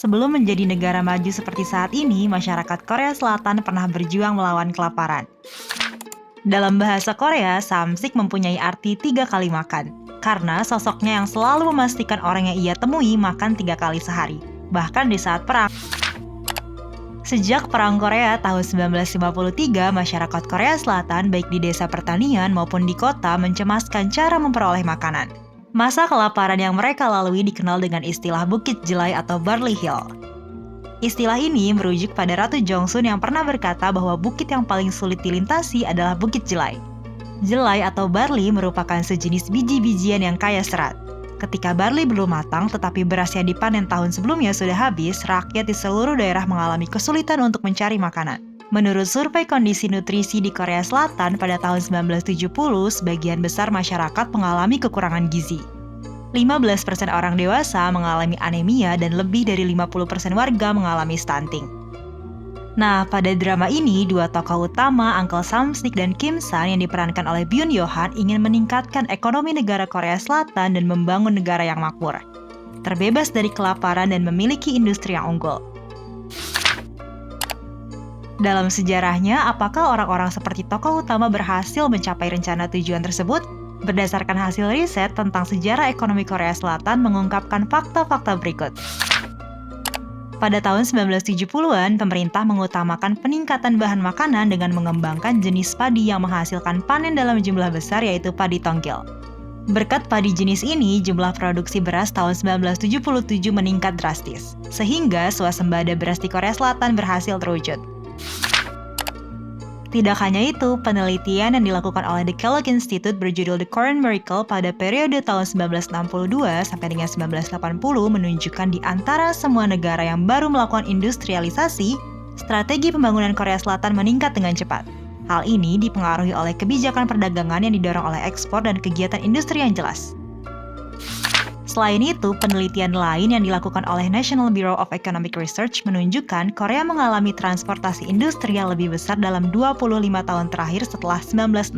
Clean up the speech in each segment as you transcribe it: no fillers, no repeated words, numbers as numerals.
Sebelum menjadi negara maju seperti saat ini, masyarakat Korea Selatan pernah berjuang melawan kelaparan. Dalam bahasa Korea, samsik mempunyai arti 3 kali makan, karena sosoknya yang selalu memastikan orang yang ia temui makan 3 kali sehari, bahkan di saat perang. Sejak Perang Korea tahun 1953, masyarakat Korea Selatan baik di desa pertanian maupun di kota mencemaskan cara memperoleh makanan. Masa kelaparan yang mereka lalui dikenal dengan istilah Bukit Jelai atau Barley Hill. Istilah ini merujuk pada Ratu Jongsun yang pernah berkata bahwa bukit yang paling sulit dilintasi adalah Bukit Jelai. Jelai atau barley merupakan sejenis biji-bijian yang kaya serat. Ketika barley belum matang tetapi beras yang dipanen tahun sebelumnya sudah habis, rakyat di seluruh daerah mengalami kesulitan untuk mencari makanan. Menurut survei kondisi nutrisi di Korea Selatan pada tahun 1970, sebagian besar masyarakat mengalami kekurangan gizi. 15% orang dewasa mengalami anemia dan lebih dari 50% warga mengalami stunting. Nah, pada drama ini, dua tokoh utama, Uncle Samsik dan Kim San yang diperankan oleh Byun Yo-han ingin meningkatkan ekonomi negara Korea Selatan dan membangun negara yang makmur, terbebas dari kelaparan dan memiliki industri yang unggul. Dalam sejarahnya, apakah orang-orang seperti tokoh utama berhasil mencapai rencana tujuan tersebut? Berdasarkan hasil riset tentang sejarah ekonomi Korea Selatan mengungkapkan fakta-fakta berikut. Pada tahun 1970-an, pemerintah mengutamakan peningkatan bahan makanan dengan mengembangkan jenis padi yang menghasilkan panen dalam jumlah besar yaitu padi tongkil. Berkat padi jenis ini, jumlah produksi beras tahun 1977 meningkat drastis, sehingga swasembada beras di Korea Selatan berhasil terwujud. Tidak hanya itu, penelitian yang dilakukan oleh The Kellogg Institute berjudul The Korean Miracle pada periode tahun 1962 sampai dengan 1980 menunjukkan di antara semua negara yang baru melakukan industrialisasi, strategi pembangunan Korea Selatan meningkat dengan cepat. Hal ini dipengaruhi oleh kebijakan perdagangan yang didorong oleh ekspor dan kegiatan industri yang jelas. Selain itu, penelitian lain yang dilakukan oleh National Bureau of Economic Research menunjukkan Korea mengalami transportasi industrial lebih besar dalam 25 tahun terakhir setelah 1965,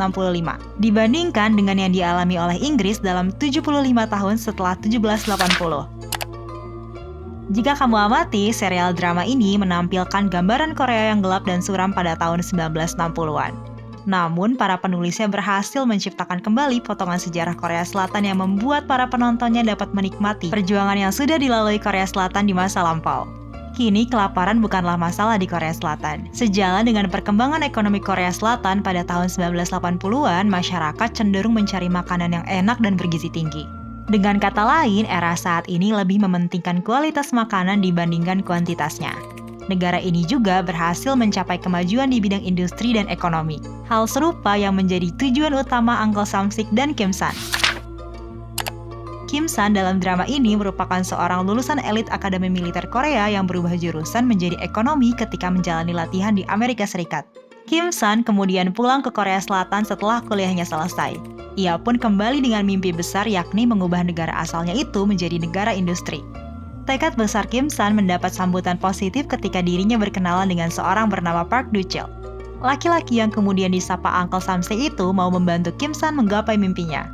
dibandingkan dengan yang dialami oleh Inggris dalam 75 tahun setelah 1780. Jika kamu amati, serial drama ini menampilkan gambaran Korea yang gelap dan suram pada tahun 1960-an. Namun, para penulisnya berhasil menciptakan kembali potongan sejarah Korea Selatan yang membuat para penontonnya dapat menikmati perjuangan yang sudah dilalui Korea Selatan di masa lampau. Kini, kelaparan bukanlah masalah di Korea Selatan. Sejalan dengan perkembangan ekonomi Korea Selatan pada tahun 1980-an, masyarakat cenderung mencari makanan yang enak dan bergizi tinggi. Dengan kata lain, era saat ini lebih mementingkan kualitas makanan dibandingkan kuantitasnya. Negara ini juga berhasil mencapai kemajuan di bidang industri dan ekonomi. Hal serupa yang menjadi tujuan utama Uncle Samsik dan Kim San. Kim San dalam drama ini merupakan seorang lulusan elit Akademi Militer Korea yang berubah jurusan menjadi ekonomi ketika menjalani latihan di Amerika Serikat. Kim San kemudian pulang ke Korea Selatan setelah kuliahnya selesai. Ia pun kembali dengan mimpi besar yakni mengubah negara asalnya itu menjadi negara industri. Tekad besar Kim San mendapat sambutan positif ketika dirinya berkenalan dengan seorang bernama Park Do-chil. Laki-laki yang kemudian disapa Uncle Samsik itu mau membantu Kim San menggapai mimpinya.